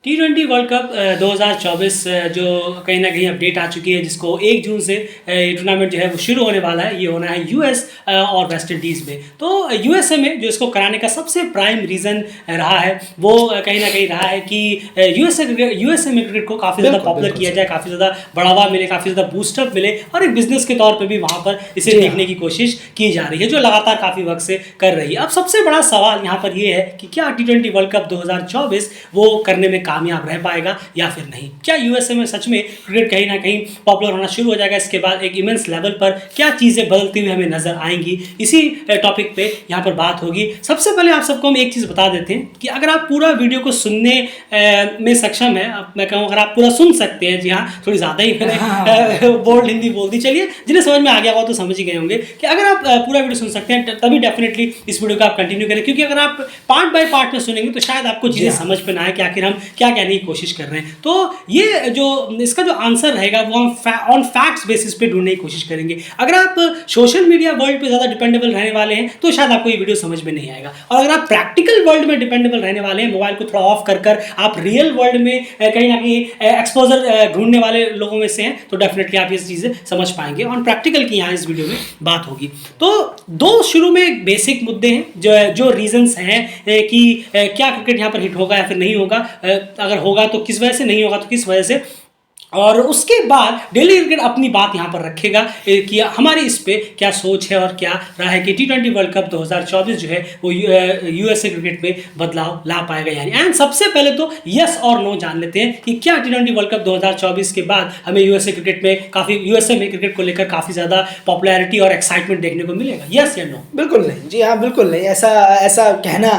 T20 world cup 2024 जो कहीं ना कहीं अपडेट आ चुकी है, जिसको 1 जून से ये टूर्नामेंट जो है वो शुरू होने वाला है। ये होना है यूएस और वेस्ट इंडीज़ में। तो यूएसए में जो इसको कराने का सबसे प्राइम रीज़न रहा है वो कहीं ना कहीं रहा है कि यूएसए में क्रिकेट को काफ़ी ज़्यादा पॉपुलर किया जाए, काफ़ी ज़्यादा बढ़ावा मिले, काफ़ी ज़्यादा बूस्टअप मिले और एक बिजनेस के तौर पर भी वहाँ पर इसे देखने की कोशिश की जा रही है, जो लगातार काफ़ी वक्त से कर रही है। अब सबसे बड़ा सवाल यहाँ पर ये है कि क्या T20 वर्ल्ड कप 2024 वो करने में कामयाब रह पाएगा या फिर नहीं। क्या यूएसए में सच में क्रिकेट कहीं ना कहीं पॉपुलर होना शुरू हो जाएगा, इसके बाद एक इमेंस लेवल पर क्या चीज़ें बदलती हुई हमें नजर आएंगी, इसी टॉपिक पे यहाँ पर बात होगी। सबसे पहले आप सबको हम एक चीज़ बता देते हैं कि अगर आप पूरा वीडियो को सुनने में सक्षम है, मैं कहूँ अगर आप पूरा सुन सकते हैं, जी हाँ थोड़ी ज़्यादा ही मैंने बोल्ड हिंदी बोल दी, चलिए जिन्हें समझ में आ गया हो तो समझ ही गए होंगे कि अगर आप पूरा वीडियो सुन सकते हैं तभी डेफिनेटली इस वीडियो को आप कंटिन्यू करें, क्योंकि अगर आप पार्ट बाय पार्ट में सुनेंगे तो शायद आपको चीज़ें समझ में ना आए कि आखिर हम क्या कहने की कोशिश कर रहे हैं। तो ये जो इसका जो आंसर रहेगा वो हम ऑन फैक्ट्स बेसिस पे ढूंढने की कोशिश करेंगे। अगर आप सोशल मीडिया वर्ल्ड पे ज़्यादा डिपेंडेबल रहने वाले हैं तो शायद आपको ये वीडियो समझ में नहीं आएगा, और अगर आप प्रैक्टिकल वर्ल्ड में डिपेंडेबल रहने वाले हैं, मोबाइल को थोड़ा ऑफ कर आप रियल वर्ल्ड में कहीं ना कहीं एक्सपोजर ढूंढने वाले लोगों में से हैं तो डेफिनेटली आप ये चीज़ें समझ पाएंगे। ऑन प्रैक्टिकल की यहाँ इस वीडियो में बात होगी। तो दो शुरू में बेसिक मुद्दे हैं जो रीजंस हैं कि क्या क्रिकेट यहाँ पर हिट होगा या फिर नहीं होगा, अगर होगा तो किस वजह से, नहीं होगा तो किस वजह से, और उसके बाद डेली क्रिकेट अपनी बात यहाँ पर रखेगा कि हमारी इस पे क्या सोच है और क्या रहा है कि T20 वर्ल्ड कप 2024 जो है वो यूएसए क्रिकेट में बदलाव ला पाएगा यानी। एंड सबसे पहले तो यस और नो जान लेते हैं कि क्या T20 वर्ल्ड कप 2024 के बाद हमें यूएसए में क्रिकेट को लेकर काफ़ी ज़्यादा पॉपुलैरिटी और एक्साइटमेंट देखने को मिलेगा, यस या नो? बिल्कुल नहीं, जी हाँ बिल्कुल नहीं। ऐसा कहना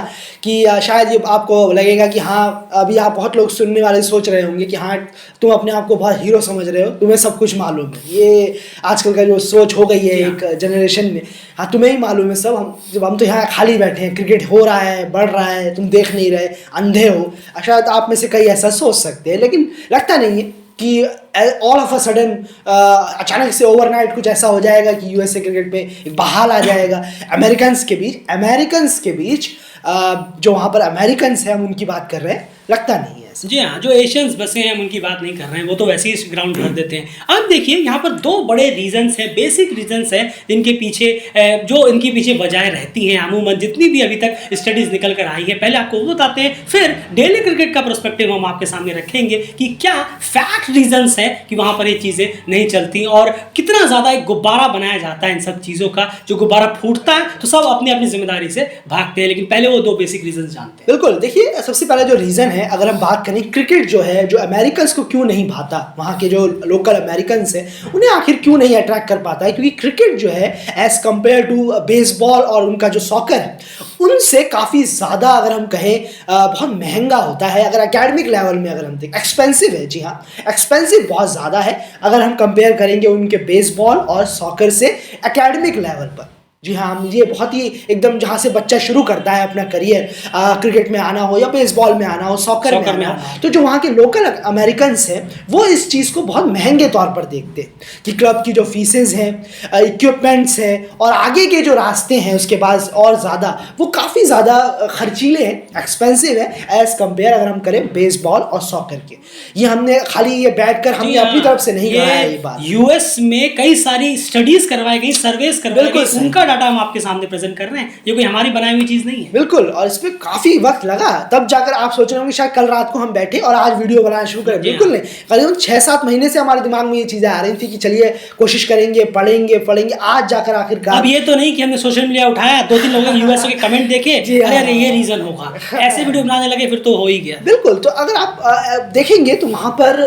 कि शायद ये आपको लगेगा कि हाँ, अभी आप बहुत लोग सुनने वाले सोच रहे होंगे कि हाँ तुम अपने आप को बहुत हीरो समझ रहे हो, तुम्हें सब कुछ मालूम है। ये आजकल का जो सोच हो गई है एक जनरेशन में, हाँ तुम्हें ही मालूम है सब, हम तो यहाँ खाली बैठे हैं, क्रिकेट हो रहा है, बढ़ रहा है, तुम देख नहीं रहे, अंधे हो। शायद आप में से कई ऐसा सोच सकते हैं, लेकिन लगता नहीं है कि ऑल ऑफ अ सडन अचानक से ओवरनाइट कुछ ऐसा हो जाएगा कि यूएसए क्रिकेट में एक बहाल आ जाएगा। अमेरिकन्स के बीच जो वहाँ पर अमेरिकन्स हैं हम उनकी बात कर रहे हैं, लगता नहीं है। जी हाँ, जो एशियंस बसे हैं हम उनकी बात नहीं कर रहे हैं, वो तो वैसे ही ग्राउंड भर देते हैं। अब देखिए यहाँ पर दो बड़े रीजंस हैं, बेसिक रीजंस हैं जिनके पीछे जो इनके पीछे वजह रहती हैं अमूमन जितनी भी अभी तक स्टडीज़ निकल कर आई है। पहले आपको वो बताते हैं, फिर डेली क्रिकेट का पर्सपेक्टिव हम आपके सामने रखेंगे कि क्या फैक्ट रीजंस है कि वहाँ पर ये चीज़ें नहीं चलती और कितना ज़्यादा एक गुब्बारा बनाया जाता है इन सब चीज़ों का। जो गुब्बारा फूटता है तो सब अपनी अपनी जिम्मेदारी से भागते हैं, लेकिन पहले वो दो बेसिक रीजन जानते हैं। बिल्कुल, देखिए सबसे पहला जो रीज़न है, अगर हम बात करें क्रिकेट जो है, जो अमेरिकन्स को क्यों नहीं भाता, वहाँ के जो लोकल अमेरिकन्स हैं उन्हें आखिर क्यों नहीं अट्रैक्ट कर पाता है, क्योंकि क्रिकेट जो है एज़ कम्पेयर टू बेसबॉल और उनका जो सॉकर है उनसे काफ़ी ज़्यादा, अगर हम कहें बहुत महंगा होता है। अगर एकेडमिक लेवल में अगर हम देखें, एक्सपेंसिव है, जी हाँ एक्सपेंसिव बहुत ज़्यादा है अगर हम कंपेयर करेंगे उनके बेसबॉल और सॉकर से एकेडमिक लेवल पर। जी हाँ, ये बहुत ही एकदम जहाँ से बच्चा शुरू करता है अपना करियर, क्रिकेट में आना हो या बेसबॉल में आना हो, सॉकर में आना हो, तो जो वहाँ के लोकल अमेरिकन्स हैं वो इस चीज़ को बहुत महंगे तौर पर देखते हैं कि क्लब की जो फीसेस हैं, इक्विपमेंट्स हैं और आगे के जो रास्ते हैं उसके बाद और ज़्यादा, वो काफ़ी ज़्यादा खर्चीले हैं, एक्सपेंसिव है एज़ कम्पेयर अगर हम करें बेसबॉल और सॉकर के। ये हमने खाली ये बैठ कर हमने अपनी तरफ से नहीं कहा है ये बात। यूएस में कई सारी स्टडीज़ करवाई गई, सर्वेस करवाई गई, उनका डाटा हम आपके सामने प्रेजेंट कर रहे हैं, ये कोई हमारी बनाई हुई चीज नहीं है। बिल्कुल, और इसमें काफी वक्त लगा, तब जाकर आप सोच रहे होंगे शायद कल रात को हम बैठे और आज वीडियो बनाना शुरू करें। बिल्कुल नहीं, करीबन 6-7 महीने से हमारे दिमाग में ये चीजें आ रही थी कि चलिए कोशिश करेंगे, पढ़ेंगे, आज जाकर आखिरकार। अब ये तो नहीं कि हमने सोशल मीडिया उठाया, 2-3 लोगों ने यूएसए के कमेंट देखे, अरे ये रीजन होगा, ऐसे वीडियो बनाने लगे, फिर तो हो ही गया। बिल्कुल, तो अगर आप देखेंगे तो वहां पर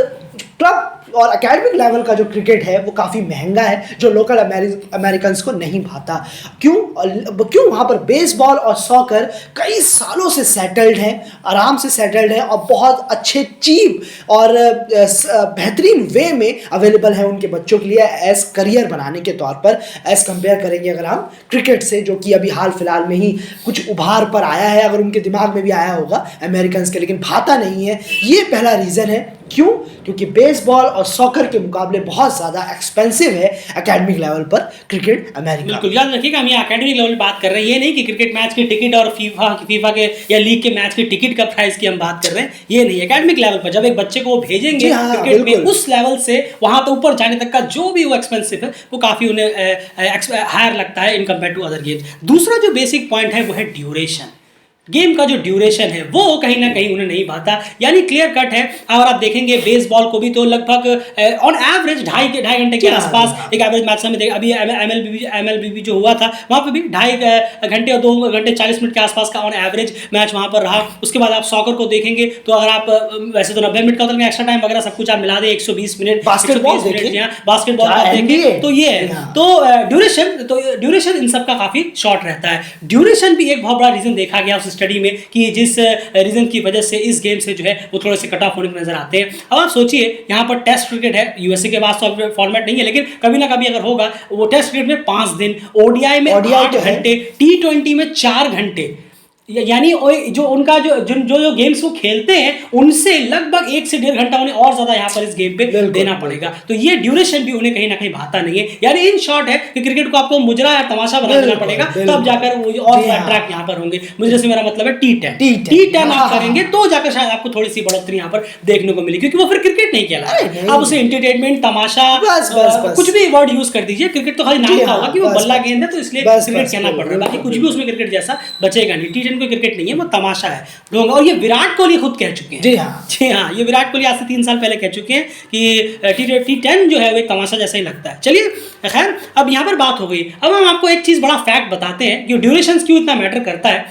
क्लब और एकेडमिक लेवल का जो क्रिकेट है वो काफ़ी महंगा है, जो लोकल अमेरिकन्स को नहीं भाता। क्यों वहाँ पर बेसबॉल और सॉकर कई सालों से सेटल्ड हैं, आराम से सेटल्ड हैं और बहुत अच्छे चीप और बेहतरीन वे में अवेलेबल है उनके बच्चों के लिए एज करियर बनाने के तौर पर, एज कंपेयर करेंगे अगर हम क्रिकेट से, जो कि अभी हाल फिलहाल में ही कुछ उभार पर आया है, अगर उनके दिमाग में भी आया होगा अमेरिकन्स के, लेकिन भाता नहीं है। ये पहला रीज़न है क्यों? क्योंकि बेसबॉल और सॉकर के मुकाबले बहुत ज़्यादा एक्सपेंसिव है एकेडमिक लेवल पर क्रिकेट अमेरिका। बिल्कुल याद रखिएगा, हम ये एकेडमिक लेवल बात कर रहे हैं, ये नहीं कि क्रिकेट मैच की टिकट और फीफा के या लीग के मैच की टिकट का प्राइस की हम बात कर रहे हैं, ये नहीं। एकेडमिक लेवल पर जब एक बच्चे को वो भेजेंगे क्रिकेट में, उस लेवल से वहां तो ऊपर जाने तक का जो भी वो एक्सपेंसिव है वो काफ़ी उन्हें हायर लगता है in compare to other games. दूसरा जो बेसिक पॉइंट है वो है ड्यूरेशन। गेम का जो ड्यूरेशन है वो कहीं ना कहीं उन्हें नहीं भाता, यानी क्लियर कट है। और आप देखेंगे बेसबॉल को भी तो लगभग ऑन एवरेज ढाई घंटे के आसपास एक एवरेज मैच में देख, अभी एमएलबी जो हुआ था वहाँ पे भी 2.5 घंटे और 2 घंटे 40 मिनट के आसपास का ऑन एवरेज मैच वहाँ पर रहा। उसके बाद आप सॉकर को देखेंगे तो अगर आप वैसे तो 90 मिनट का होता है, एक्स्ट्रा टाइम वगैरह सब कुछ आप मिला दें 120 मिनट, बास्केटबॉल आप देखें तो ये है। तो ड्यूरेशन इन सब का काफ़ी शॉर्ट रहता है। ड्यूरेशन भी एक बहुत बड़ा रीज़न देखा गया स्टडी में कि जिस रीजन की वजह से इस गेम से जो है वो थोड़े से कट ऑफ होने को नजर आते हैं। अब आप सोचिए यहाँ पर टेस्ट क्रिकेट है, यूएसए के पास तो फॉर्मेट नहीं है, लेकिन कभी ना कभी अगर होगा वो टेस्ट क्रिकेट में 5 दिन, ओडीआई में 8 घंटे, T20 में 4 घंटे, यानी जो उनका जो गेम्स वो खेलते हैं उनसे लगभग 1 से 1.5 घंटा उन्हें और ज्यादा यहाँ पर इस गेम पे देना पड़ेगा। तो ये ड्यूरेशन भी उन्हें कहीं ना कहीं भाता नहीं है। यानी इन शॉर्ट है कि क्रिकेट को आपको मुजरा या तमाशा बना देना पड़ेगा, तब जाकर वो और अट्रैक्ट यहाँ पर होंगे। मुझे से मेरा मतलब है T10 आप करेंगे तो जाकर शायद आपको थोड़ी सी बढ़ोतरी यहाँ पर देखने को मिली, क्योंकि वो फिर क्रिकेट नहीं कहला, आप उसे एंटरटेनमेंट, तमाशा, कुछ भी वर्ड यूज कर दीजिए, क्रिकेट तो खाली नाम का होगा कि वो बल्ला गेंद है तो इसलिए क्रिकेट कहना पड़ रहा है, बाकी कुछ भी उसमें क्रिकेट जैसा बचेगा नहीं। T10 कोई क्रिकेट नहीं है, वो तमाशा है लोग। और ये विराट कोहली खुद कह चुके हैं, जी हाँ, ये विराट कोहली आज से 3 साल पहले कह चुके हैं कि T10 जो है वो एक तमाशा जैसा ही लगता है। चलिए खैर, अब यहाँ पर बात हो गई। अब हम आपको एक चीज़ बड़ा फैक्ट बताते हैं कि ड्यूरेशन क्यों इतना मैटर करता है।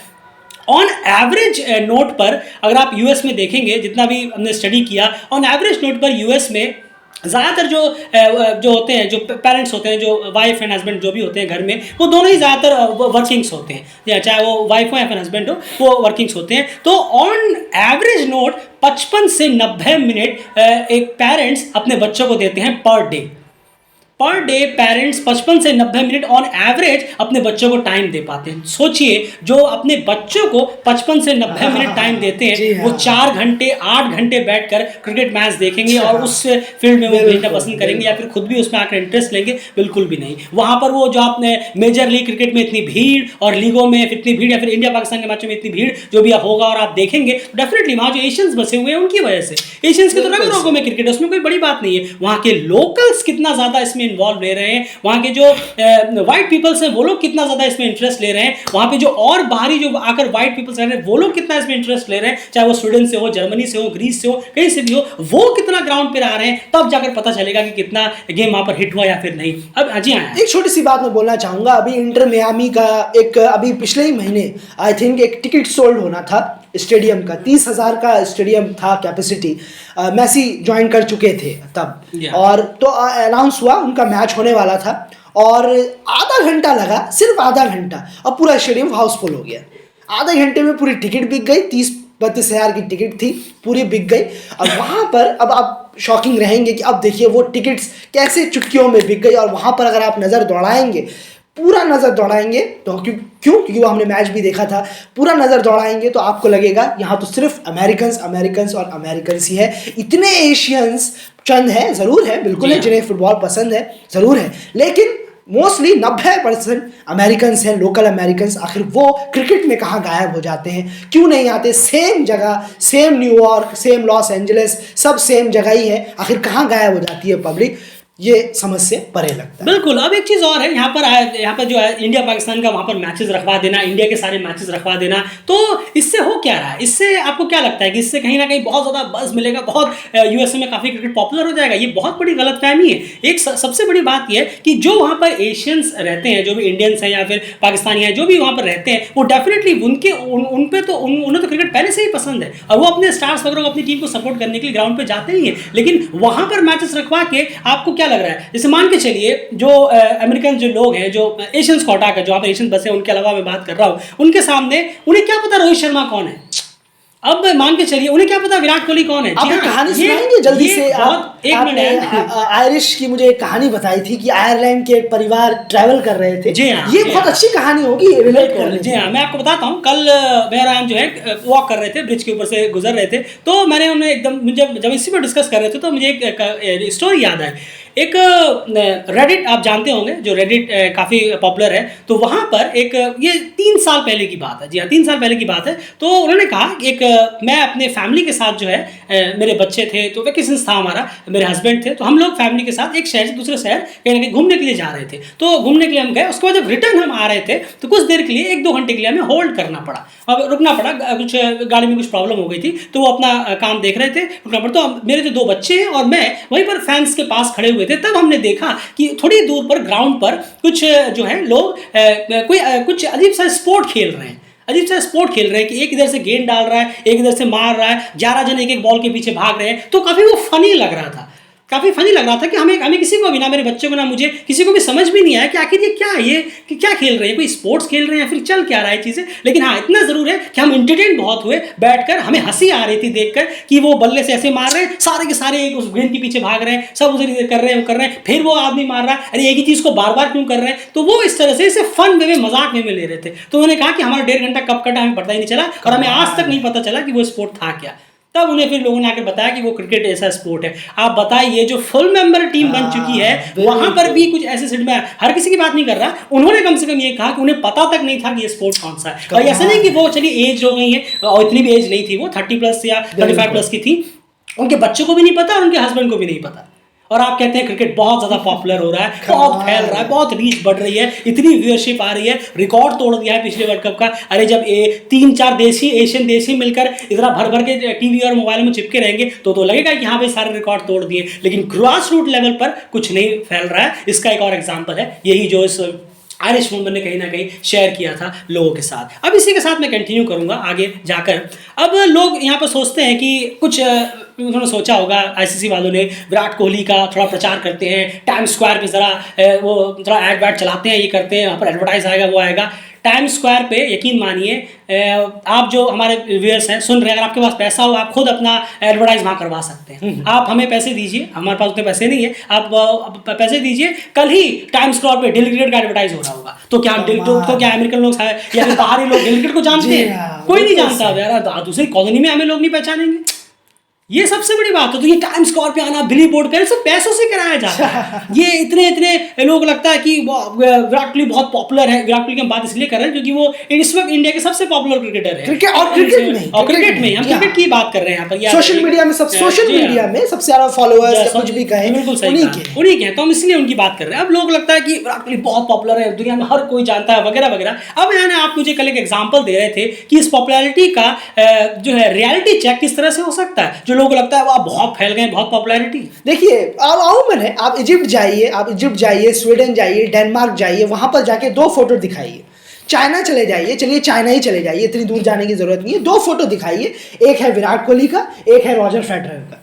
ऑन एवरेज नोट पर अगर आप यूएस में देखेंगे, जितना भी हमने स्टडी किया, ऑन एवरेज नोट पर यूएस में ज़्यादातर जो होते हैं, जो पेरेंट्स होते हैं, जो वाइफ एंड हस्बैंड जो भी होते हैं घर में, वो दोनों ही ज़्यादातर वर्किंग्स होते हैं, चाहे वो वाइफ हो या फिर हस्बैंड हो, वो वर्किंग्स होते हैं। तो ऑन एवरेज नोट 55 से 90 मिनट एक पेरेंट्स अपने बच्चों को देते हैं पर डे पेरेंट्स 55 से 90 मिनट ऑन एवरेज अपने बच्चों को टाइम दे पाते हैं। सोचिए, जो अपने बच्चों को 55 से 90 मिनट टाइम देते हैं, वो 4 घंटे 8 घंटे बैठकर क्रिकेट मैच देखेंगे और उस फील्ड में वो भेजना पसंद करेंगे या फिर खुद भी उसमें आकर इंटरेस्ट लेंगे? बिल्कुल भी नहीं। वहां पर वो जो आपने मेजर लीग क्रिकेट में इतनी भीड़ और लीगों में इतनी भीड़ या फिर इंडिया पाकिस्तान के मैचों में इतनी भीड़ जो भी होगा और आप देखेंगे, डेफिनेटली वहां जो एशियंस बसे हुए हैं उनकी वजह से, एशियंस के तो रगों रगों में क्रिकेट है, उसमें कोई बड़ी बात नहीं है। वहां के लोकल्स कितना ज्यादा इसमें इन्वॉल्व ले रहे हैं, वहाँ के जो वाइट पीपल्स हैं वो लोग कितना ज़्यादा इसमें इंटरेस्ट ले रहे हैं, वहाँ पे जो और बाहरी जो आकर वाइट पीपल्स रह रहे हैं वो लोग कितना इसमें इंटरेस्ट ले रहे हैं, चाहे वो स्वीडन से हो, जर्मनी से हो, ग्रीस से हो, कहीं से भी हो, वो कितना ग्राउंड पे आ रहे हैं, तब जाकर पता चलेगा कि कितना गेम वहाँ पर हिट हुआ या फिर नहीं। अब जी हाँ, एक छोटी सी बात मैं बोलना चाहूँगा। अभी इंटर मियामी का एक अभी पिछले ही महीने आई थिंक एक टिकट सोल्ड होना था स्टेडियम का, 30,000 का स्टेडियम था कैपेसिटी, मैसी ज्वाइन कर चुके थे तब, और तो अनाउंस हुआ उनका मैच होने वाला था और आधा घंटा लगा, सिर्फ आधा घंटा, अब पूरा स्टेडियम हाउसफुल हो गया। आधे घंटे में पूरी टिकट बिक गई, 30-32 हज़ार की टिकट थी, पूरी बिक गई। और वहाँ पर अब आप शॉकिंग रहेंगे कि अब देखिए वो टिकट्स कैसे चुटकियों में बिक गई। और वहाँ पर अगर आप नज़र दौड़ाएंगे, पूरा नज़र दौड़ाएंगे तो क्यों? क्योंकि वो हमने मैच भी देखा था, पूरा नज़र दौड़ाएंगे तो आपको लगेगा यहाँ तो सिर्फ अमेरिकन्स और अमेरिकन्स ही है। इतने एशियंस चंद हैं, ज़रूर है, बिल्कुल है, जिन्हें फुटबॉल पसंद है, ज़रूर है, लेकिन मोस्टली 90% अमेरिकन्स हैं, लोकल अमेरिकन्स। आखिर वो क्रिकेट में कहाँ गायब हो जाते हैं, क्यों नहीं आते? सेम जगह, same New York, same Los Angeles, सब सेम जगह ही है, आखिर कहाँ गायब हो जाती है पब्लिक? ये समझ से परे लगता है। बिल्कुल। अब एक चीज़ और है, यहाँ पर जो है इंडिया पाकिस्तान का वहाँ पर मैचेस रखवा देना, इंडिया के सारे मैचेस रखवा देना, तो इससे हो क्या रहा है? इससे आपको क्या लगता है कि इससे कहीं ना कहीं बहुत ज़्यादा बज़ मिलेगा, बहुत यूएसए में काफ़ी क्रिकेट पॉपुलर हो जाएगा? ये बहुत बड़ी गलतफहमी है। एक सबसे बड़ी बात यह है कि जो वहाँ पर एशियंस रहते हैं, जो भी इंडियंस हैं या फिर पाकिस्तानी हैं, जो भी वहाँ पर रहते हैं, वो डेफिनेटली उन्हें तो क्रिकेट पहले से ही पसंद है और वो अपने स्टार्स वगैरह को, अपनी टीम को सपोर्ट करने के लिए ग्राउंड पर जाते ही हैं। लेकिन वहाँ पर मैचेस रखवा के आपको क्या लग रहा है? जैसे मान के चलिए जो अमेरिकन जो लोग हैं, जो एशियंस को हटाकर जो आप एशियन बसे, उनके अलावा मैं बात कर रहा हूँ, उनके सामने उन्हें क्या पता रोहित शर्मा कौन है? अब मान के चलिए उन्हें क्या पता विराट कोहली कौन है। आप जी एक हाँ, कहानी ये सुनाएंगे जल्दी ये से? बहुत एक आपने मिनट आयरिश की मुझे एक कहानी बताई थी कि आयरलैंड के एक परिवार ट्रैवल कर रहे थे। जी हाँ, ये जी बहुत हाँ। अच्छी कहानी होगी, रिलेट बिल्कुल, करने जी के हाँ, लिए। मैं आपको बताता हूँ। कल मैं और आयन जो है वॉक कर रहे थे, ब्रिज के ऊपर से गुजर रहे थे, तो मैंने उन्हें एकदम जब इसी पर डिस्कस कर रहे थे तो मुझे एक स्टोरी याद आई। एक रेडिट आप जानते होंगे, जो रेडिट काफ़ी पॉपुलर है, तो वहाँ पर एक ये 3 साल पहले की बात है। जी हाँ, 3 साल पहले की बात है। तो उन्होंने कहा कि मैं अपने फैमिली के साथ जो है मेरे बच्चे थे, तो वैकेशंस था हमारा, मेरे हस्बैंड थे, तो हम लोग फैमिली के साथ एक शहर से दूसरे शहर कहीं ना कहीं घूमने के लिए जा रहे थे। तो घूमने के लिए हम गए, उसके बाद जब रिटर्न हम आ रहे थे तो कुछ देर के लिए 1-2 घंटे के लिए हमें होल्ड करना पड़ा, अब रुकना पड़ा। कुछ गाड़ी में कुछ प्रॉब्लम हो गई थी, तो वो अपना काम देख रहे थे, रुकना पड़ा। तो मेरे जो 2 बच्चे हैं और मैं वहीं पर फैंस के पास खड़े हुए थे, तब हमने देखा कि थोड़ी दूर पर ग्राउंड पर कुछ जो है लोग कुछ अजीब सा स्पोर्ट खेल रहे हैं। अजीब सा स्पोर्ट खेल रहे हैं कि एक इधर से गेंद डाल रहा है, एक इधर से मार रहा है, 11 जन एक एक बॉल के पीछे भाग रहे हैं। तो काफ़ी वो फनी लग रहा था, काफ़ी फनी लग रहा था कि हमें हमें किसी को भी, ना मेरे बच्चे को ना मुझे, किसी को भी समझ भी नहीं आया कि आखिर ये क्या है, ये कि क्या खेल रहे हैं, कोई स्पोर्ट्स खेल रहे हैं या फिर चल क्या रहा है चीज़ें। लेकिन हाँ, इतना ज़रूर है कि हम इंटरटेन बहुत हुए बैठकर, हमें हंसी आ रही थी देखकर कि वो बल्ले से ऐसे मार रहे हैं, सारे के सारे एक उस गेंद के पीछे भाग रहे हैं, सब उधर इधर कर रहे हैं, वो कर रहे हैं, फिर वो आदमी मार रहा है, अरे एक ही चीज़ को बार बार क्यों कर रहे हैं। तो वो इस तरह से इसे फन वे में, मजाक वे में ले रहे थे। तो उन्होंने कहा कि हमारा 1.5 घंटा कब कटा हमें पता ही नहीं चला, और हमें आज तक नहीं पता चला कि वो स्पोर्ट था क्या। तब उन्हें फिर लोगों ने आकर बताया कि वो क्रिकेट ऐसा स्पोर्ट है। आप बताइए, जो फुल मेंबर टीम बन चुकी है वहां पर भी कुछ ऐसे सिट में, हर किसी की बात नहीं कर रहा, उन्होंने कम से कम ये कहा कि उन्हें पता तक नहीं था कि ये स्पोर्ट कौन सा है। और ऐसा नहीं कि वो चलिए एज हो गई है, और इतनी भी एज नहीं थी, वो 30+ या 35+ की थी, उनके बच्चों को भी नहीं पता और उनके हस्बैंड को भी नहीं पता। और आप कहते हैं क्रिकेट बहुत ज़्यादा पॉपुलर हो रहा है, बहुत फैल रहा है, बहुत रीच बढ़ रही है, इतनी व्यूअरशिप आ रही है, रिकॉर्ड तोड़ दिया है पिछले वर्ल्ड कप का। अरे जब 3-4 देशी एशियन देश ही मिलकर इतना भर भर के टीवी और मोबाइल में चिपके रहेंगे तो लगेगा कि हाँ भाई सारे रिकॉर्ड तोड़ दिए। लेकिन ग्रास रूट लेवल पर कुछ नहीं फैल रहा है। इसका एक और एग्जाम्पल है यही जो इस आयरिश वुमन ने कहीं ना कहीं शेयर किया था लोगों के साथ। अब इसी के साथ मैं कंटिन्यू करूंगा आगे जाकर। अब लोग यहाँ पर सोचते हैं कि कुछ उन्होंने सोचा होगा, आईसीसी वालों ने विराट कोहली का थोड़ा प्रचार करते हैं, टाइम स्क्वायर पे ज़रा वो थोड़ा एड वैड चलाते हैं, ये करते हैं, वहाँ पर एडवर्टाइज आएगा, वो आएगा। टाइम स्क्वायर पे यकीन मानिए, आप जो हमारे व्यूअर्स हैं सुन रहे हैं, अगर आपके पास पैसा हो आप खुद अपना एडवर्टाइज वहाँ करवा सकते हैं। आप हमें पैसे दीजिए, हमारे पास उतने पैसे नहीं है, आप पैसे दीजिए, कल ही टाइम स्क्वायर पे डेली क्रिकेट का एडवर्टाइज हो रहा होगा। तो क्या तो क्या अमेरिकन लोग या फिर बाहरी लोग डेली क्रिकेट को जानते हैं? कोई नहीं जानता यार, दूसरी कॉलोनी में हमें लोग नहीं पहचानेंगे। ये सबसे बड़ी बात है। तो ये टाइम स्क्वायर पे आना, बिली बोर्ड पे, सब पैसों से कराया जाता है। ये इतने लोग लगता है कि विराट कोहली बहुत पॉपुलर है। विराट कोहली की हम बात इसलिए कर रहे हैं क्योंकि वो इस वक्त इंडिया के सबसे पॉपुलर क्रिकेटर है। क्रिकेट में हम क्रिकेट की बात कर रहे हैं यहाँ पर। सोशल मीडिया में सबसे ज्यादा फॉलोअर्स, कुछ भी कहें, बिल्कुल सही, उन्हीं के हैं, तो हम इसलिए उनकी बात कर रहे हैं। अब लोग लगता है कि विराट कोहली बहुत पॉपुलर है, दुनिया में हर कोई जानता है वगैरह वगैरह। अब यानी आप मुझे कल एक एग्जाम्पल दे रहे थे कि इस पॉपुलैरिटी का जो है रियलिटी चेक किस तरह से हो सकता है। जो लोग लगता है वो बहुत फैल गए, बहुत पॉपुलैरिटी। देखिए, अमूमन है, आप इजिप्ट जाइए, स्वीडन जाइए, डेनमार्क जाइए, वहां पर जाके 2 फोटो दिखाइए। चाइना चले जाइए, चलिए चाइना ही चले जाइए, इतनी दूर जाने की जरूरत नहीं है। 2 फोटो दिखाइए, एक है विराट कोहली का, एक है रॉजर फेडरर का।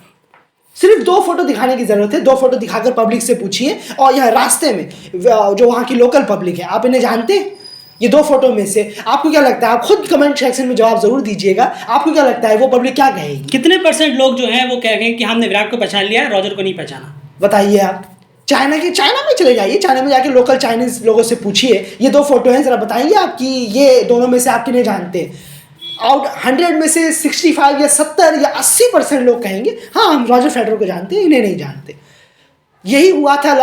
सिर्फ 2 फोटो दिखाने की जरूरत है। 2 फोटो दिखाकर पब्लिक से पूछिए, और यहाँ रास्ते में जो वहाँ की लोकल पब्लिक है, आप इन्हें जानते हैं? ये 2 फोटो में से आपको क्या लगता है? आप खुद कमेंट सेक्शन में जवाब जरूर दीजिएगा। आपको क्या लगता है वो पब्लिक क्या कहेगी? कितने % लोग जो हैं वो कहेंगे कि हमने विराट को पहचान लिया है, रॉजर को नहीं पहचाना? बताइए आप। चाइना में चले जाइए, चाइना में जाके लोकल चाइनीज लोगों से पूछिए, ये 2 फोटो हैं, जरा बताइए आप कि ये दोनों में से आप किन्हें जानते हैं? आउट 100 में से 65 या 70 या 80% लोग कहेंगे हाँ हम रॉजर फेडरर को जानते हैं, इन्हें नहीं जानते। यही हुआ था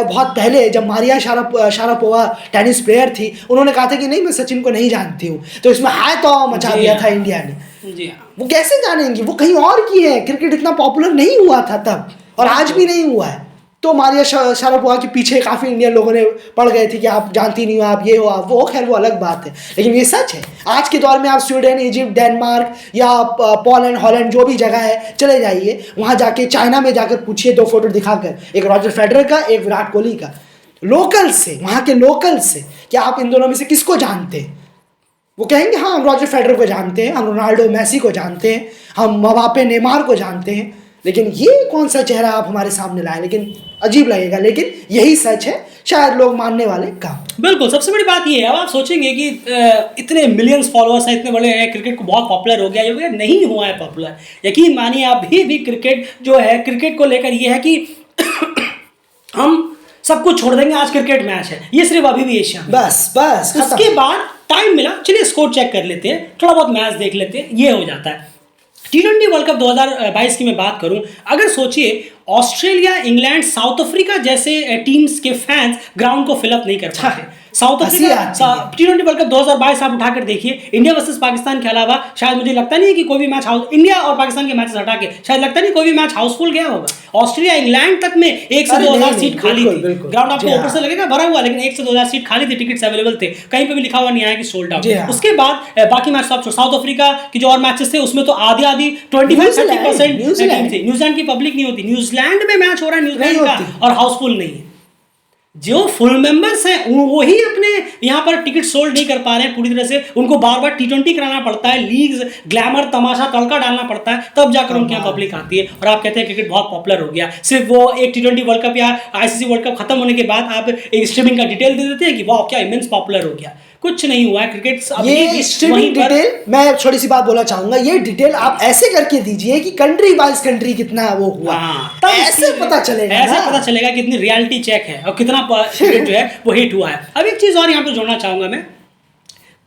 बहुत पहले जब मारिया शारापोवा टेनिस प्लेयर थी, उन्होंने कहा था कि नहीं मैं सचिन को नहीं जानती हूँ, तो इसमें हाय तो मचा दिया था इंडिया ने। जी हाँ। वो कैसे जानेंगी? वो कहीं और की है, क्रिकेट इतना पॉपुलर नहीं हुआ था तब, और आज भी नहीं हुआ है। तो मारिया शारापोवा के पीछे काफ़ी इंडियन लोगों ने पड़ गए थे कि आप जानती नहीं हो, आप ये हो, आप वो। खैर वो अलग बात है, लेकिन ये सच है। आज के दौर में आप स्वीडन, इजिप्ट, डेनमार्क या पोलैंड, हॉलैंड, जो भी जगह है चले जाइए, वहाँ जाके चाइना में जाकर पूछिए 2 फोटो दिखाकर, एक रॉजर फेडरर का, एक विराट कोहली का, लोकल से, वहाँ के लोकल से, क्या आप इन दोनों में से किसको जानते हैं? वो कहेंगे हाँ हम रॉजर फेडरर को जानते हैं, हम रोनाल्डो, मेसी को जानते हैं, हम मबापे, नेमार को जानते हैं। लेकिन ये कौन सा चेहरा आप हमारे सामने लाए, लेकिन अजीब लगेगा, लेकिन यही सच है, शायद लोग मानने वाले कम। बिल्कुल, सबसे बड़ी बात ये है, अब आप सोचेंगे कि इतने मिलियंस फॉलोअर्स हैं, इतने बड़े हैं, क्रिकेट को बहुत पॉपुलर हो गया, ये वगैरह नहीं हुआ है पॉपुलर। यकीन मानिए आप भी क्रिकेट जो है, क्रिकेट को लेकर ये है कि हम सब कुछ छोड़ देंगे, आज क्रिकेट मैच है, ये सिर्फ अभी भी एशिया में। बस उसके बाद टाइम मिला, चलिए स्कोर चेक कर लेते हैं, थोड़ा बहुत मैच देख लेते हैं, ये हो जाता है। T20 वर्ल्ड कप 2022 की मैं बात करूं, अगर सोचिए ऑस्ट्रेलिया, इंग्लैंड, साउथ अफ्रीका जैसे टीम्स के फैंस ग्राउंड को फिलअप नहीं कर पाते। South Africa T20 world cup 2022 आप उठाकर देखिए, इंडिया वर्सेस पाकिस्तान के अलावा शायद मुझे लगता नहीं है कि कोई भी मैच इंडिया और पाकिस्तान के मैचेस हटा के शायद लगता नहीं कोई भी मैच हाउसफुल गया होगा। ऑस्ट्रेलिया, इंग्लैंड तक में 1 से 2,000 सीट खाली थी, ग्राउंड आपको ऊपर से लगेगा भरा हुआ, लेकिन 1 से 2,000 सीट खाली थी, टिकट्स अवेलेबल थे, कहीं पे भी लिखा हुआ नहीं आया कि सोल्ड आउट। उसके बाद बाकी मैच साउथ अफ्रीका की जो और मैचेस थे उसमें तो आधी 25-30% न्यूजीलैंड की पब्लिक नहीं होती, न्यूजीलैंड में मैच हो रहा है न्यूजीलैंड का और हाउसफुल नहीं है। जो फुल मेंबर्स हैं वही अपने यहाँ पर टिकट सोल्ड नहीं कर पा रहे हैं पूरी तरह से, उनको बार बार T20 कराना पड़ता है, लीग्स, ग्लैमर, तमाशा, तड़का डालना पड़ता है, तब जाकर उनके यहाँ पब्लिक आती है और आप कहते हैं क्रिकेट बहुत पॉपुलर हो गया। सिर्फ वो एक T20 वर्ल्ड कप या ICC वर्ल्ड कप खत्म होने के बाद आप एक स्ट्रीमिंग का डिटेल दे देते हैं कि वाह क्या इमेंस पॉपुलर हो गया। कुछ नहीं हुआ है क्रिकेट। ये स्ट्रीमिंग डिटेल, मैं छोटी सी बात बोलना चाहूंगा, ये डिटेल आप ऐसे करके दीजिए कि कंट्री वाइज कंट्री कितना वो हुआ, ऐसे पता चलेगा, ऐसे पता चलेगा कितनी रियलिटी चेक है और कितना क्रिकेट जो है वो हिट हुआ है। अब एक चीज और यहाँ पे जोड़ना चाहूंगा मैं,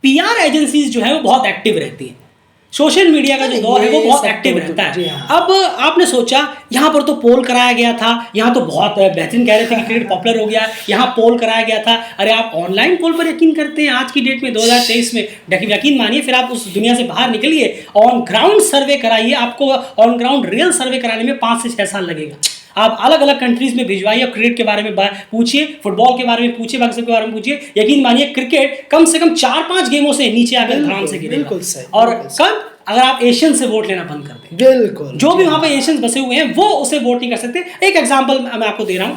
PR एजेंसीज जो है वो बहुत एक्टिव रहती है, सोशल मीडिया का जो दौर है वो बहुत एक्टिव रहता है। अब आपने सोचा यहाँ पर तो पोल कराया गया था, यहाँ तो बहुत बेहतरीन कह रहे थे कि क्रिकेट पॉपुलर हो गया, यहाँ पोल कराया गया था। अरे आप ऑनलाइन पोल पर यकीन करते हैं आज की डेट में 2023 में? यकीन मानिए, फिर आप उस दुनिया से बाहर निकलिए, ऑन ग्राउंड सर्वे कराइए, आपको ऑन ग्राउंड रियल सर्वे कराने में 5 से 6 साल लगेगा। आप अलग अलग कंट्रीज में भिजवाइए, क्रिकेट के बारे में पूछिए, फुटबॉल के बारे में पूछिए, बाकी सब के बारे में पूछिए, यकीन मानिए क्रिकेट कम से कम 4-5 गेमों से नीचे आकर आराम से गिरेगा। और कब? अगर आप एशियन से वोट लेना बंद कर दें, बिल्कुल जो भी वहां पे एशियंस बसे हुए हैं वो उसे वोट नहीं कर सकते। एक एग्जांपल मैं आपको दे रहा हूं,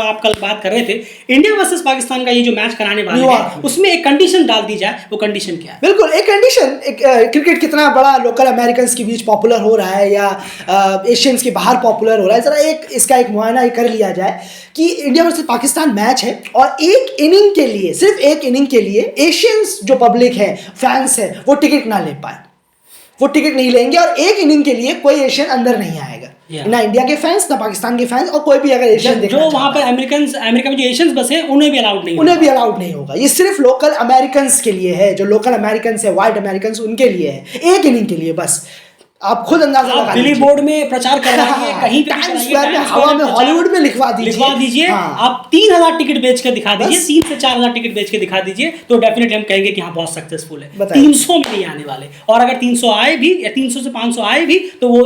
आप कल बात कर रहे थे इंडिया वर्सेस पाकिस्तान का, ये जो मैच कराने वाले हैं उसमें एक कंडीशन डाल दी जाए, वो कंडीशन क्या है? बिल्कुल एक कंडीशन, क्रिकेट कितना बड़ा लोकल अमेरिकन के बीच पॉपुलर हो रहा है या एशियंस के बाहर पॉपुलर हो रहा है, जरा इसका एक मुआयना कर लिया जाए कि इंडिया वर्सेस पाकिस्तान मैच है और एक इनिंग के लिए, सिर्फ एक इनिंग के लिए एशियंस जो पब्लिक है, फैंस है, वो टिकट ना ले पाए, वो टिकट नहीं लेंगे और एक इनिंग के लिए कोई एशियन अंदर नहीं आएगा, ना इंडिया के फैंस ना पाकिस्तान के फैंस, और कोई भी अगर एशियन जो वहां पर अमेरिका में जो एशियंस बसे उन्हें भी अलाउड नहीं होगा। ये सिर्फ लोकल अमेरिकन के लिए है, जो लोकल अमेरिकन है, व्हाइट अमेरिकन, उनके लिए है, एक इनिंग के लिए बस। आप खुद अंदाजा लगा लीजिए, बिली बोर्ड में प्रचार करवाइए, कहीं पे टाइम्स स्क्वायर में, हवा में, हॉलीवुड में लिखवा दीजिए। आप 3,000 टिकट बेच कर दिखा दीजिए, 3 से 4,000 टिकट बेच के दिखा दीजिए, तो डेफिनेटली हम कहेंगे कि हाँ बहुत सक्सेसफुल है। 300 में नहीं आने वाले, और अगर 300 आए भी या 300 से 500 आए भी तो वो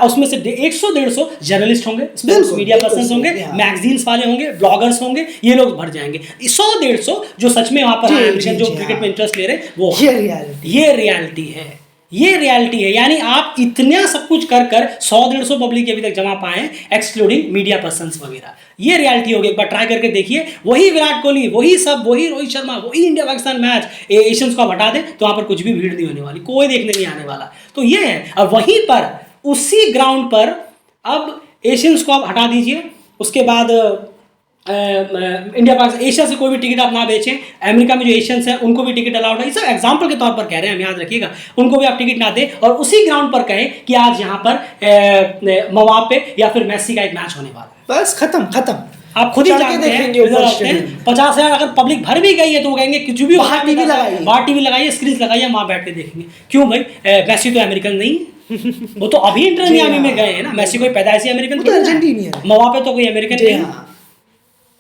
उसमें से 100-150 जर्नलिस्ट होंगे, मीडिया पर्सन होंगे, मैगजीन्स वाले होंगे, ब्लॉगर्स होंगे, ये लोग भर जाएंगे। 100-150 जो सच में वहां पर जो क्रिकेट में इंटरेस्ट ले रहे, वो ये रियलिटी है, ये रियलिटी है। यानी आप इतना सब कुछ कर 100-150 पब्लिक अभी तक जमा पाए, एक्सक्लूडिंग मीडिया पर्संस वगैरह। ये रियलिटी होगी, एक बार ट्राई करके देखिए। वही विराट कोहली, वही सब, वही रोहित शर्मा, वही इंडिया पाकिस्तान मैच, एशियंस को हटा दे तो वहां पर कुछ भी भीड़ नहीं होने वाली, कोई देखने नहीं आने वाला। तो ये है। अब वहीं पर उसी ग्राउंड पर अब एशियंस को आप हटा दीजिए, उसके बाद इंडिया पाकिस्तान, एशिया से कोई भी टिकट आप ना बेचें, अमेरिका में जो एशियंस हैं उनको भी टिकट अलाउड है। ये सब एग्जांपल के तौर पर कह रहे हैं, हम याद रखिएगा, उनको भी आप टिकट ना दें और उसी ग्राउंड पर कहें कि आज यहाँ पर मवापे या फिर मेसी का एक मैच होने वाला है, बस खत्म। आप खुद ही जानते हैं 50,000 अगर पब्लिक भर भी गई है तो वो कहेंगे कि जो भी बाहर टीवी लगाइए, स्क्रीन लगाइए, वहां बैठ के देखेंगे। क्यों भाई? मेसी तो अमेरिकन नहीं है, वो तो अभी इंटर मियामी में गए हैं ना। मेसी कोई पैदाइशी अमेरिकन तो अर्जेंटीनियन, मवापे तो कोई अमेरिकन नहीं,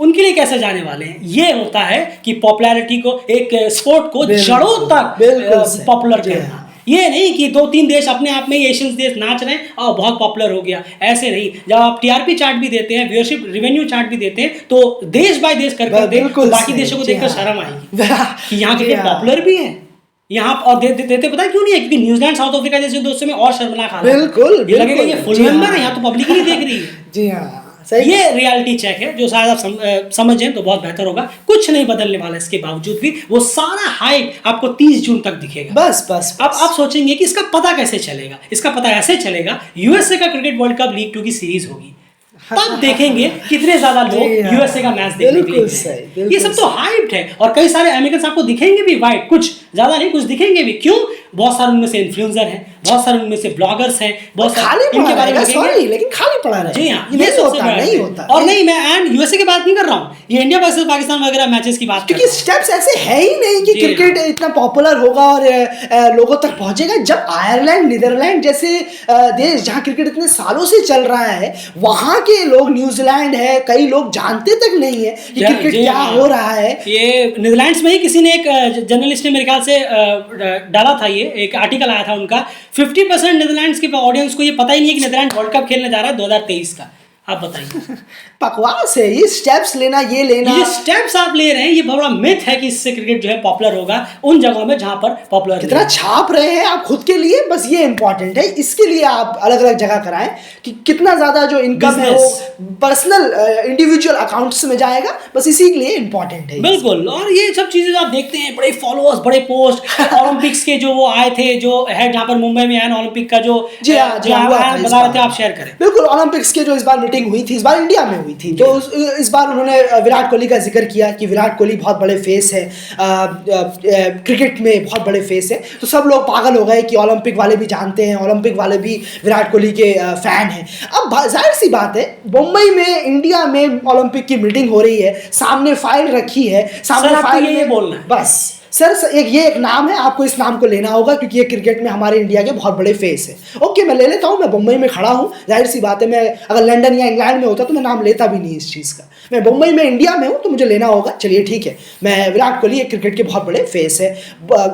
उनके लिए कैसे जाने वाले हैं? ये होता है कि पॉपुलैरिटी को, एक स्पोर्ट को जड़ों तक पॉपुलर करना। ये नहीं कि 2-3 देश अपने आप में ही एशियन देश नाच रहे हैं और बहुत पॉपुलर हो गया, ऐसे नहीं। जब आप TRP चार्ट भी देते हैं, व्यूअरशिप रेवेन्यू चार्ट भी देते हैं, तो देश बाय देश करके दें, तो बाकी देशों को देखकर शर्म आएगी कि यहाँ के पॉपुलर भी है यहाँ। और देते पता है क्यों नहीं है? क्योंकि न्यूजीलैंड, साउथ अफ्रीका जैसे दोस्तों में और शर्मनाक हाल, बिल्कुल लगेगा ये फुल मेंबर है, यहाँ तो पब्लिक ही नहीं देख रही है। जी हाँ, सही ये रियलिटी चेक है जो शायद आप समझें तो बहुत बेहतर होगा। कुछ नहीं बदलने वाला इसके बावजूद भी वो सारा हाइप आपको 30 जून तक दिखेगा। बस अब आप सोचेंगे कि इसका पता कैसे चलेगा। इसका पता ऐसे चलेगा, यूएसए का क्रिकेट वर्ल्ड कप लीग 2 की सीरीज होगी, तब देखेंगे कितने ज्यादा लोग यूएसए का मैच देखने के लिए हैं। ये सब तो हाइप्ड है और कई सारे अमेरिकन आपको दिखेंगे भी वाइट, कुछ ज्यादा नहीं कुछ दिखेंगे भी। क्यों? बहुत सारे उनमें से इन्फ्लुएंसर हैं, बहुत सारे उनमें से ब्लॉगर्स हैं, बहुत खाली इनके बारे में सॉरी लेकिन खाली पड़ा रहेगा। जी हाँ, नहीं होता नहीं होता। और नहीं, मैं एंड यूएसए की बात नहीं कर रहा हूँ, ये इंडिया वर्सेस पाकिस्तान वगैरह मैचेस की बात, क्योंकि स्टेप्स ऐसे है ही नहीं कि क्रिकेट इतना पॉपुलर होगा और लोगों तक पहुंचेगा। जब आयरलैंड, नीदरलैंड जैसे देश जहां क्रिकेट इतने सालों से चल रहा है, वहां के लोग, न्यूजीलैंड है, कई लोग जानते तक नहीं है कि क्रिकेट क्या हो रहा है। ये नीदरलैंड्स में ही किसी ने, एक जर्नलिस्ट ने मेरे ख्याल से डाला था, ये एक आर्टिकल आया था उनका, 50% नीदरलैंड्स के ऑडियंस को ये पता ही नहीं है कि नीदरलैंड वर्ल्ड कप खेलने जा रहा है 2023 का। आप बताइए। बकवास है ये स्टेप्स लेना, ये लेना, ये स्टेप्स आप ले रहे हैं, ये बड़ा मिथ है कि इससे क्रिकेट जो है पॉपुलर होगा उन जगहों में जहां पर पॉपुलर। कितना छाप रहे हैं आप खुद के लिए, बस ये इंपॉर्टेंट है। इसके लिए आप अलग अलग जगह कराएं कि कितना ज्यादा जो इनकम है वो पर्सनल इंडिविजुअल अकाउंट्स में जाएगा, बस इसी के लिए इंपॉर्टेंट है। बिल्कुल। और ये सब चीजें आप देखते हैं, बड़े फॉलोअर्स, बड़े पोस्ट, ओलंपिक्स के जो वो आए थे, जो है जहां पर मुंबई में है ओलंपिक का जो जी हाँ बता रहे थे, आप शेयर करें। बिल्कुल, ओलंपिक्स के जो इस बार मीटिंग हुई थी, इस बार इंडिया में हुई थी, तो इस बार उन्होंने विराट कोहली का जिक्र किया कि विराट कोहली बहुत बड़े फेस है, क्रिकेट में बहुत बड़े फेस है। तो सब लोग पागल हो गए कि ओलंपिक वाले भी जानते हैं, ओलंपिक वाले भी विराट कोहली के फैन हैं। अब जाहिर सी बात है, मुंबई में, इंडिया में ओलंपिक की मीटिंग हो रही है, सामने फाइल रखी है, सामने फाइल ये बोलना है बस सर, ये एक नाम है, आपको इस नाम को लेना होगा क्योंकि ये क्रिकेट में हमारे इंडिया के बहुत बड़े फेस है। ओके, मैं ले लेता हूँ, मैं मुंबई में खड़ा हूँ, जाहिर सी बात है, मैं अगर लंदन या इंग्लैंड में होता तो मैं नाम लेता भी नहीं इस चीज़ का। मैं मुंबई में, इंडिया में हूँ, तो मुझे लेना होगा। चलिए ठीक है, मैं विराट कोहली एक क्रिकेट के बहुत बड़े फेस है,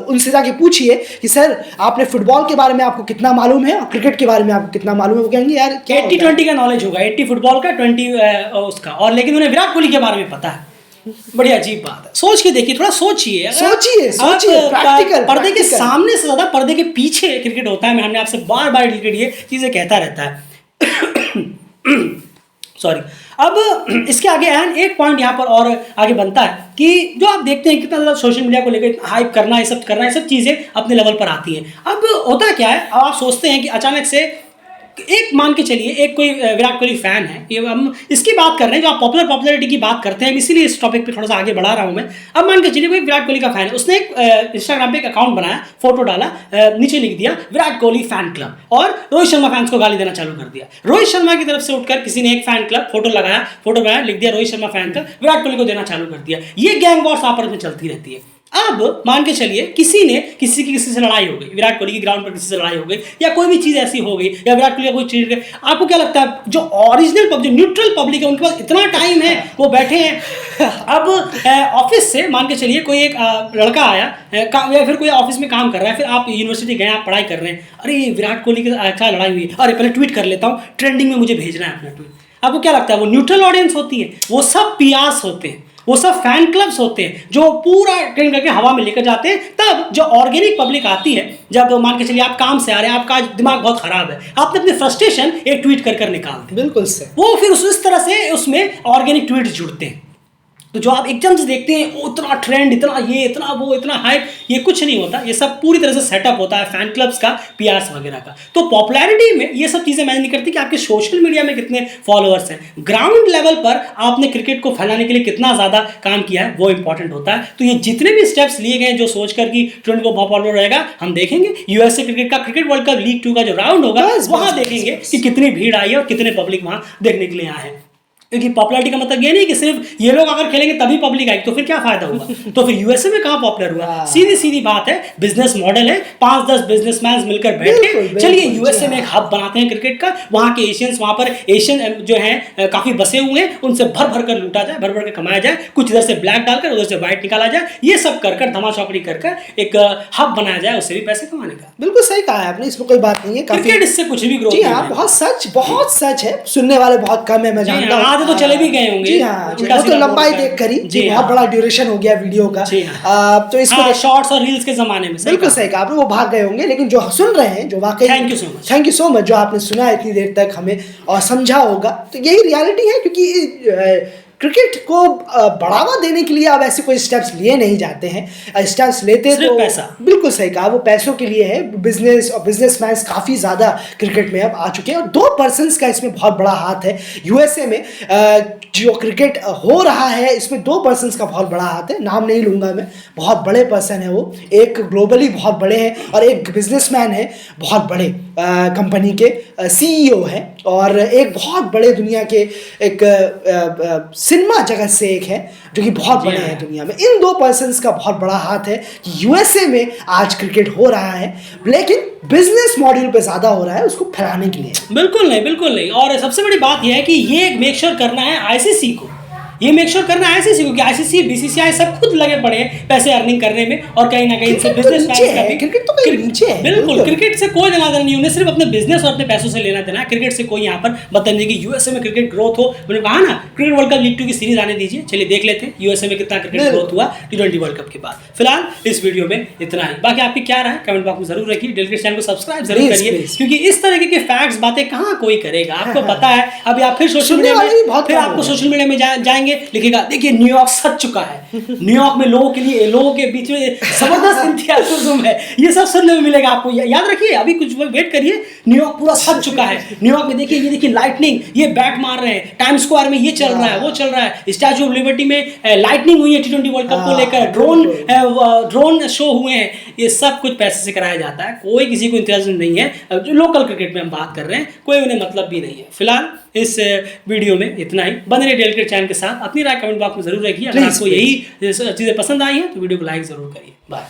उनसे जाके पूछिए कि सर आपने फुटबॉल के बारे में आपको कितना मालूम है और क्रिकेट के बारे में आपको कितना मालूम है। वो कहेंगे यार 80-20 का नॉलेज होगा, 80 फुटबॉल का, 20 उसका, और लेकिन उन्हें विराट कोहली के बारे में पता है। बड़ी अजीब बात है। सोच के देखिए, थोड़ा सोचिए, प्रैक्टिकल। पर्दे के सामने से ज्यादा पर्दे के पीछे क्रिकेट होता है। मैं हमने आपसे बार बार ये चीजें कहता रहता है। सॉरी। अब इसके आगे एक पॉइंट यहाँ पर और आगे बनता है कि जो आप देखते हैं कितना ज़्यादा सोशल मीडिया को लेकर हाइप करना, ये सब चीज़ें अपने लेवल पर आती हैं। अब होता क्या है, अब आप सोचते हैं कि अचानक से एक, मान के चलिए, एक कोई विराट कोहली फैन है, ये हम इसकी बात कर रहे हैं, जो आप पॉपुलरिटी की बात करते हैं, इसीलिए इस टॉपिक पे थोड़ा सा आगे बढ़ा रहा हूं मैं। अब मान के चलिए कोई विराट कोहली का फैन है, उसने एक इंस्टाग्राम पे एक अकाउंट बनाया, फोटो डाला, नीचे लिख दिया विराट कोहली फैन क्लब, और रोहित शर्मा फैंस को गाली देना चालू कर दिया। रोहित शर्मा की तरफ से उठकर किसी ने एक फैन क्लब फोटो बनाया, लिख दिया रोहित शर्मा फैन क्लब, विराट कोहली को देना चालू कर दिया। ये गैंग वॉर्स आपस में चलती रहती है। अब मान के चलिए किसी से लड़ाई हो गई, विराट कोहली की ग्राउंड पर किसी से लड़ाई हो गई, या कोई भी चीज ऐसी हो गई, या विराट कोहली का कोई चीज, आपको क्या लगता है जो ओरिजिनल पब्लिक, न्यूट्रल पब्लिक है, उनके पास इतना टाइम है, वो बैठे हैं। अब ऑफिस से मान के चलिए कोई एक लड़का आया, या फिर कोई ऑफिस में काम कर रहा है, फिर आप यूनिवर्सिटी गए, आप पढ़ाई कर रहे हैं, अरे विराट कोहली के अच्छा लड़ाई हुई, अरे पहले ट्वीट कर लेता हूँ, ट्रेंडिंग में मुझे भेजना है अपना ट्वीट। आपको क्या लगता है वो न्यूट्रल ऑडियंस होती है? वो सब पियास होते हैं, वो सब फैन क्लब्स होते हैं जो पूरा ट्रेंड करके हवा में लेकर जाते हैं। तब जो ऑर्गेनिक पब्लिक आती है, जब मान के चलिए आप काम से आ रहे हैं, आपका दिमाग बहुत खराब है, आपने अपनी फ्रस्ट्रेशन एक ट्वीट कर निकाल दी, बिल्कुल से वो फिर उस तरह से उसमें ऑर्गेनिक ट्वीट जुड़ते हैं। तो जो आप एकदम से देखते हैं उतना ट्रेंड, इतना ये, इतना वो, इतना हाइप, ये कुछ नहीं होता। ये सब पूरी तरह से सेटअप होता है फैन क्लब्स का, पीआर्स वगैरह का। तो पॉपुलैरिटी में ये सब चीज़ें मैंने नहीं करती कि आपके सोशल मीडिया में कितने फॉलोअर्स हैं, ग्राउंड लेवल पर आपने क्रिकेट को फैलाने के लिए कितना ज़्यादा काम किया है, वो इंपॉर्टेंट होता है। तो ये जितने भी स्टेप्स लिए गए जो सोचकर कि ट्रेंड को बहुत पॉपुलर रहेगा, हम देखेंगे यूएसए क्रिकेट का, क्रिकेट वर्ल्ड कप लीग 2 का जो राउंड होगा, वहाँ देखेंगे कि कितनी भीड़ आई है और कितने पब्लिक वहाँ देखने के लिए आए हैं। क्योंकि पॉपुलैरिटी का मतलब ये नहीं कि सिर्फ ये लोग अगर खेलेंगे तभी पब्लिक आएगी, तो फिर क्या फायदा होगा? तो फिर यूएसए में कहाँ पॉपुलर हुआ? सीधी बात है, बिजनेस मॉडल है, 5-10 बिजनेसमैन मिलकर बैठ के चलिए यूएसए में एक हब बनाते हैं क्रिकेट का, वहाँ के एशियंस, वहाँ पर एशियन जो हैं काफी बसे हुए हैं, उनसे भर कर लूटा जाए, भर कर कमाया जाए, कुछ इधर से ब्लैक डालकर उधर से व्हाइट निकाला जाए, ये सब कर धमाचौकड़ी कर एक हब बनाया जाए, उससे भी पैसे कमाने का। बिल्कुल सही कहा है आपने, इसमें कोई बात नहीं है। क्रिकेट इससे कुछ भी ग्रोथ नहीं है। बहुत सच है, सुनने वाले बहुत कम है, मैं जानता हूँ। आधे तो चले भी गए होंगे। जी हाँ, उल्टा वो तो सीधा लंबाई बोलकर। देख कर ही जी बहुत हाँ। बड़ा ड्यूरेशन हो गया वीडियो का। जी हाँ। तो इसको हाँ, शॉर्ट्स और रील्स के जमाने में बिल्कुल सही कहा आपने, वो भाग गए होंगे, लेकिन जो सुन रहे हैं, जो वाकई Thank you so much. Thank you so much जो आपने सुना इतनी देर तक हमें और समझा होगा। तो यही रियलिटी है, क्योंकि क्रिकेट को बढ़ावा देने के लिए अब ऐसे कोई स्टेप्स लिए नहीं जाते हैं। स्टेप्स लेते सिर्फ तो पैसा। बिल्कुल सही कहा, वो पैसों के लिए है। बिजनेस और बिजनेसमैन काफ़ी ज़्यादा क्रिकेट में अब आ चुके हैं और 2 पर्सन्स का इसमें बहुत बड़ा हाथ है। यूएसए में जो क्रिकेट हो रहा है इसमें 2 पर्सन्स का बहुत बड़ा हाथ है। नाम नहीं लूँगा मैं, बहुत बड़े पर्सन है वो। एक ग्लोबली बहुत बड़े हैं और एक बिजनेसमैन है बहुत बड़े कंपनी के सीईओ हैं, और एक बहुत बड़े दुनिया के एक सिनेमा जगत से एक है जो कि बहुत बड़े हैं दुनिया में। इन 2 पर्सन्स का बहुत बड़ा हाथ है कि यूएसए में आज क्रिकेट हो रहा है, लेकिन बिजनेस मॉड्यूल पे ज़्यादा हो रहा है उसको फैलाने के लिए। बिल्कुल नहीं, बिल्कुल नहीं। और सबसे बड़ी बात यह है कि ये मेक श्योर करना है आईसीसी को, ये मेक श्योर करना है आईसीसी को कि आईसीसी बीसीसीआई सब खुद लगे पड़े हैं पैसे अर्निंग करने में, और कहीं ना कहीं इनसे बिजनेस क्रिकेट तो कहीं नीचे है। बिल्कुल, क्रिकेट से कोई लेना देना नहीं, उन्हें सिर्फ अपने बिजनेस और अपने पैसों से लेना देना है। क्रिकेट से कोई यहाँ पर बदतमीजी की यूएसए में क्रिकेट ग्रोथ हो, मैंने कहा ना क्रिकेट वर्ल्ड कप लीग 2 की सीरीज आने दीजिए, चलिए देख लेते हैं यूएसए में कितना क्रिकेट ग्रोथ हुआ T20 वर्ल्ड कप के बाद। फिलहाल इस वीडियो में इतना ही, बाकी आपकी क्या राय कमेंट बॉक्स में जरूर रखिए। डेलीगेट चैनल को सब्सक्राइब जरूर करिए, क्योंकि इस तरह के फैक्ट्स बातें कहाँ कोई करेगा, आपको पता है। अभी आप फिर सोशल मीडिया में फिर आपको सोशल मीडिया में जाएंगे, लिखेगा देखिए न्यूयॉर्क सच चुका है, न्यूयॉर्क में लोगों के लिए, लोगों के बीच में जबरदस्त इंतजाम है, ये सब सुनने में मिलेगा आपको। याद रखिए, अभी कुछ वेट करिए, न्यूयॉर्क पूरा सच चुका है। न्यूयॉर्क में देखिए, ये देखिए लाइटनिंग, ये बैट मार रहे हैं, टाइम स्क्वायर में ये चल रहा है, वो चल रहा है, स्टैचू ऑफ लिबर्टी में लाइटनिंग हुई है T20 वर्ल्ड कप को लेकर, ड्रोन शो हुए हैं, ये सब कुछ पैसे से कराया जाता है। कोई किसी को इंतजाम नहीं है। जो लोकल क्रिकेट में हम बात कर रहे हैं, कोई उन्हें मतलब भी नहीं है। फिलहाल इस वीडियो में इतना ही। बने रहिए डेलीगेट चैनल के साथ, अपनी राय कमेंट बॉक्स में जरूर रखिए। अगर आपको यही चीज़ें पसंद आई हैं तो वीडियो को लाइक जरूर करिए। बाय।